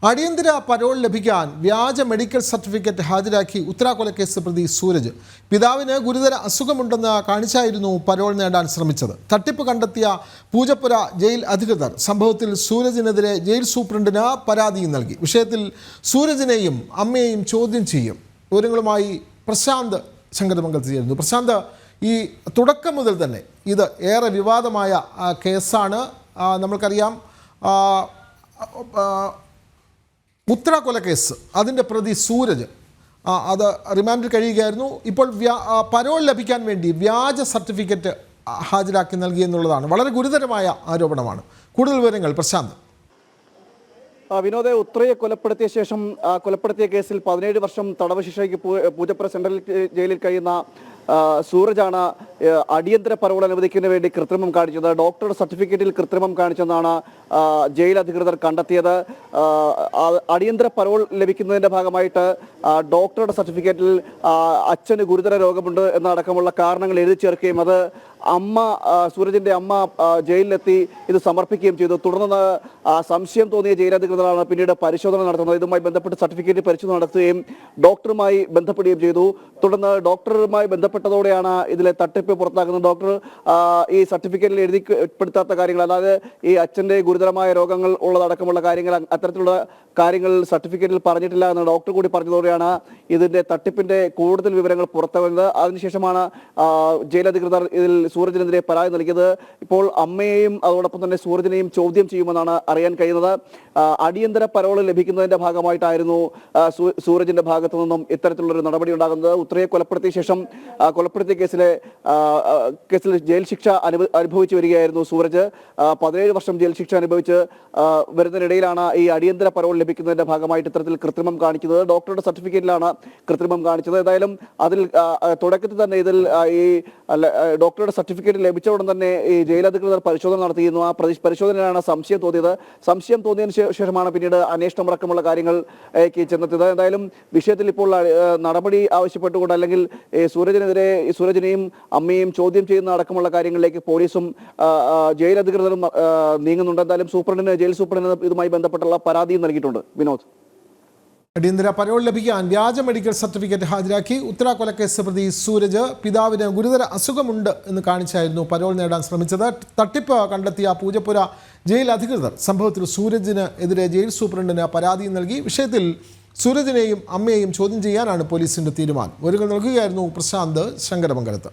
അടിയന്തര പരോൾ ലഭിക്കാൻ വ്യാജ മെഡിക്കൽ സർട്ടിഫിക്കറ്റ് ഹാജരാക്കി ഉത്തരാകൊലക്കേസ് പ്രതി സൂരജ്. പിതാവിന് ഗുരുതര അസുഖമുണ്ടെന്ന് കാണിച്ചായിരുന്നു പരോൾ നേടാൻ ശ്രമിച്ചത്. തട്ടിപ്പ് കണ്ടെത്തിയ പൂജപ്പുര ജയിൽ അധികൃതർ സംഭവത്തിൽ സൂരജിനെതിരെ ജയിൽ സൂപ്രണ്ടിന് പരാതിയും നൽകി. വിഷയത്തിൽ സൂരജിനെയും അമ്മയെയും ചോദ്യം ചെയ്യും. വിവരങ്ങളുമായി പ്രശാന്ത് ശങ്കരമംഗലത്ത് ചേരുന്നു. പ്രശാന്ത്, ഈ തുടക്കം മുതൽ തന്നെ ഇത് ഏറെ വിവാദമായ കേസാണ്. നമ്മൾക്കറിയാം, ഉത്തരാകൊലക്കേസ് അതിൻ്റെ പ്രതി സൂരജ് അത് റിമാൻഡിൽ കഴിയുകയായിരുന്നു. ഇപ്പോൾ പരോൾ ലഭിക്കാൻ വേണ്ടി വ്യാജ സർട്ടിഫിക്കറ്റ് ഹാജരാക്കി നൽകിയെന്നുള്ളതാണ് വളരെ ഗുരുതരമായ ആരോപണമാണ്. കൂടുതൽ വിവരങ്ങൾ പ്രശാന്ത്. വിനോദെ, ഉത്രയെ കൊലപ്പെടുത്തിയ ശേഷം കൊലപ്പെടുത്തിയ കേസിൽ 17 വർഷം തടവ് ശിക്ഷയ്ക്ക് പൂജപ്പുര സെൻട്രൽ ജയിലിൽ കഴിയുന്ന സൂരജാണ് അടിയന്തര പരോൾ അനുവദിക്കുന്നതിന് വേണ്ടി കൃത്രിമം കാണിച്ചത്. ഡോക്ടറുടെ സർട്ടിഫിക്കറ്റിൽ കൃത്രിമം കാണിച്ചെന്നാണ് ജയിൽ അധികൃതർ കണ്ടെത്തിയത്. അടിയന്തര പരോൾ ലഭിക്കുന്നതിന്റെ ഭാഗമായിട്ട് ഡോക്ടറുടെ സർട്ടിഫിക്കറ്റിൽ അച്ഛന് ഗുരുതര രോഗമുണ്ട് എന്നടക്കമുള്ള കാരണങ്ങൾ എഴുതി ചേർക്കുകയും അത് സൂരജിന്റെ അമ്മ ജയിലിലെത്തി ഇത് സമർപ്പിക്കുകയും ചെയ്തു. തുടർന്ന് സംശയം തോന്നിയ ജയിലധികൃതരാണ് പിന്നീട് പരിശോധന നടത്തുന്നത്. ഇതുമായി ബന്ധപ്പെട്ട് സർട്ടിഫിക്കറ്റ് പരിശോധന നടത്തുകയും ഡോക്ടറുമായി ബന്ധപ്പെടുകയും ചെയ്തു. തുടർന്ന് ഡോക്ടറുമായി ബന്ധപ്പെട്ടതോടെയാണ് ഇതിലെ തട്ടിപ്പ് പുറത്താക്കുന്നത്. ഡോക്ടർ ഈ സർട്ടിഫിക്കറ്റിൽ എഴുതിപ്പെടുത്താത്ത കാര്യങ്ങൾ, അതായത് ഈ അച്ഛന്റെ ഗുരുതരമായ രോഗങ്ങൾ ഉള്ളതടക്കമുള്ള കാര്യങ്ങൾ, അത്തരത്തിലുള്ള കാര്യങ്ങൾ സർട്ടിഫിക്കറ്റിൽ പറഞ്ഞിട്ടില്ല എന്ന് ഡോക്ടർ കൂടി പറഞ്ഞതോടെയാണ് ഇതിന്റെ തട്ടിപ്പിന്റെ കൂടുതൽ വിവരങ്ങൾ പുറത്തു വന്നത്. അതിനുശേഷമാണ് ജയിലധികൃതർ ഇതിൽ സൂരജിനെതിരെ പരാതി നൽകിയത്. ഇപ്പോൾ അമ്മയെയും അതോടൊപ്പം തന്നെ സൂരജിനെയും ചോദ്യം ചെയ്യുമെന്നാണ് അറിയാൻ കഴിയുന്നത്. അടിയന്തര പരോൾ ലഭിക്കുന്നതിന്റെ ഭാഗമായിട്ടായിരുന്നു സൂരജിന്റെ ഭാഗത്തു നിന്നും ഇത്തരത്തിലുള്ളൊരു നടപടി ഉണ്ടാകുന്നത്. ഉത്രയെ കൊലപ്പെടുത്തിയ ശേഷം കൊലപ്പെടുത്തിയ കേസിൽ ജയിൽ ശിക്ഷ അനുഭവിച്ചു വരികയായിരുന്നു സൂരജ്. 17 വർഷം ജയിൽ ശിക്ഷ അനുഭവിച്ച് വരുന്നതിനിടയിലാണ് ഈ അടിയന്തര പരോൾ ലഭിക്കുന്നതിന്റെ ഭാഗമായിട്ട് ഇത്തരത്തിൽ കൃത്രിമം കാണിക്കുന്നത്. ഡോക്ടറുടെ സർട്ടിഫിക്കറ്റിലാണ് കൃത്രിമം കാണിച്ചത്. ഏതായാലും അതിൽ തുടക്കത്തിൽ തന്നെ ഇതിൽ ഈ ഡോക്ടറുടെ സർട്ടിഫിക്കറ്റ് ലഭിച്ച ഉടൻ തന്നെ ഈ ജയിലധികൃതർ പരിശോധന നടത്തിയിരുന്നു. ആ പരിശോധനയിലാണ് സംശയം തോന്നിയത്. സംശയം തോന്നിയതിനു ശേഷമാണ് പിന്നീട് അന്വേഷണം അടക്കമുള്ള കാര്യങ്ങൾ ചെന്നെത്തിയത്. എന്തായാലും വിഷയത്തിൽ ഇപ്പോൾ നടപടി ആവശ്യപ്പെട്ടുകൊണ്ട്, അല്ലെങ്കിൽ സൂരജിനെയും അമ്മയെയും ചോദ്യം ചെയ്യുന്ന അടക്കമുള്ള കാര്യങ്ങളിലേക്ക് പോലീസും ജയിലധികൃതരും നീങ്ങുന്നുണ്ട്. എന്തായാലും ജയിൽ സൂപ്രണ്ടിന് ഇതുമായി ബന്ധപ്പെട്ടുള്ള പരാതിയും നൽകിയിട്ടുണ്ട്. വിനോദ്, അടിയന്തര പരോൾ ലഭിക്കാൻ വ്യാജ മെഡിക്കൽ സർട്ടിഫിക്കറ്റ് ഹാജരാക്കി ഉത്തരാകൊലക്കേസ് പ്രതി സൂരജ്. പിതാവിന് ഗുരുതര അസുഖമുണ്ട് എന്ന് കാണിച്ചായിരുന്നു പരോൾ നേടാൻ ശ്രമിച്ചത്. തട്ടിപ്പ് കണ്ടെത്തിയ പൂജപ്പുര ജയിൽ അധികൃതർ സംഭവത്തിൽ സൂരജിന് എതിരെ ജയിൽ സൂപ്രണ്ടിന് പരാതിയും നൽകി. വിഷയത്തിൽ സൂരജിനെയും അമ്മയെയും ചോദ്യം ചെയ്യാനാണ് പോലീസിന്റെ തീരുമാനം. വിവരങ്ങൾ നൽകുകയായിരുന്നു പ്രശാന്ത് ശങ്കരമംഗലത്ത്.